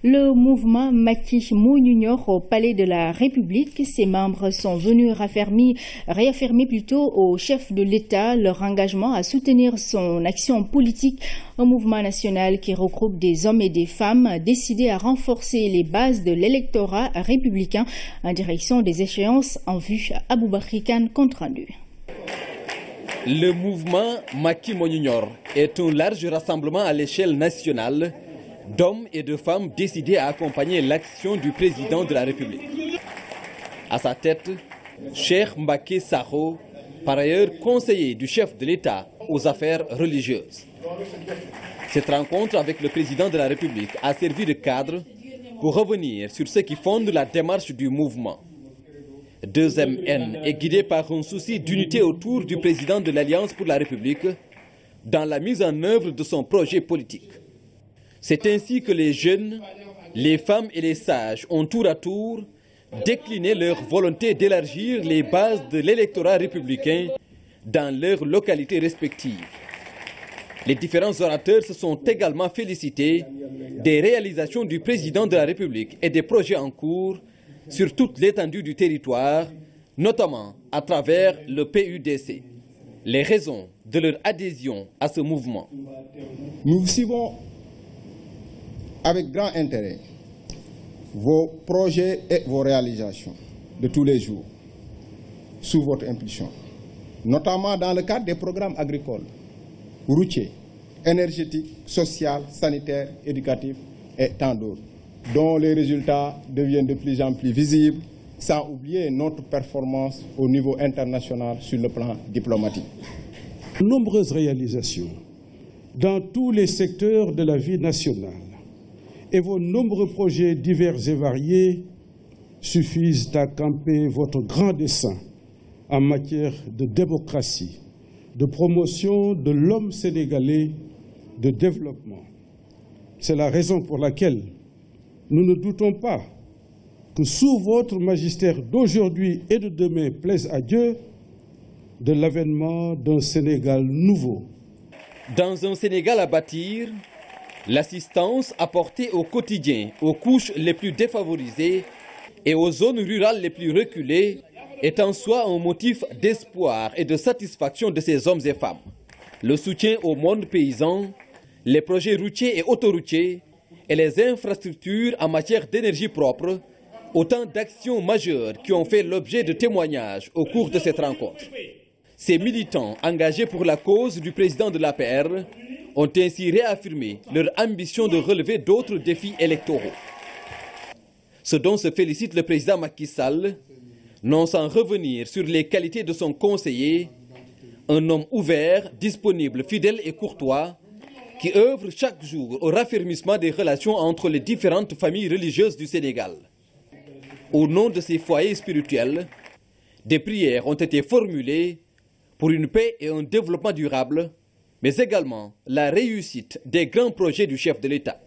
Le mouvement Macky Mounior au Palais de la République, ses membres sont venus réaffirmer plutôt au chef de l'État leur engagement à soutenir son action politique, un mouvement national qui regroupe des hommes et des femmes décidés à renforcer les bases de l'électorat républicain en direction des échéances en vue. Aboubakri Kane, compte rendu. Le mouvement Macky Mounior est un large rassemblement à l'échelle nationale d'hommes et de femmes décidés à accompagner l'action du président de la République. À sa tête, Cheikh Mbacké Sakho, par ailleurs conseiller du chef de l'État aux affaires religieuses. Cette rencontre avec le président de la République a servi de cadre pour revenir sur ce qui fonde la démarche du mouvement. 2MN est guidé par un souci d'unité autour du président de l'Alliance pour la République dans la mise en œuvre de son projet politique. C'est ainsi que les jeunes, les femmes et les sages ont tour à tour décliné leur volonté d'élargir les bases de l'électorat républicain dans leurs localités respectives. Les différents orateurs se sont également félicités des réalisations du président de la République et des projets en cours sur toute l'étendue du territoire, notamment à travers le PUDC. Les raisons de leur adhésion à ce mouvement. Nous suivons avec grand intérêt vos projets et vos réalisations de tous les jours, sous votre impulsion, notamment dans le cadre des programmes agricoles, routiers, énergétiques, sociaux, sanitaires, éducatifs et tant d'autres, dont les résultats deviennent de plus en plus visibles, sans oublier notre performance au niveau international sur le plan diplomatique. Nombreuses réalisations dans tous les secteurs de la vie nationale et vos nombreux projets divers et variés suffisent à camper votre grand dessein en matière de démocratie, de promotion de l'homme sénégalais, de développement. C'est la raison pour laquelle nous ne doutons pas que sous votre magistère d'aujourd'hui et de demain plaise à Dieu de l'avènement d'un Sénégal nouveau. Dans un Sénégal à bâtir, l'assistance apportée au quotidien aux couches les plus défavorisées et aux zones rurales les plus reculées est en soi un motif d'espoir et de satisfaction de ces hommes et femmes. Le soutien au monde paysan, les projets routiers et autoroutiers et les infrastructures en matière d'énergie propre, autant d'actions majeures qui ont fait l'objet de témoignages au cours de cette rencontre. Ces militants engagés pour la cause du président de l'APR ont ainsi réaffirmé leur ambition de relever d'autres défis électoraux. Ce dont se félicite le président Macky Sall, non sans revenir sur les qualités de son conseiller, un homme ouvert, disponible, fidèle et courtois, qui œuvre chaque jour au raffermissement des relations entre les différentes familles religieuses du Sénégal. Au nom de ces foyers spirituels, des prières ont été formulées pour une paix et un développement durable, mais également la réussite des grands projets du chef de l'État.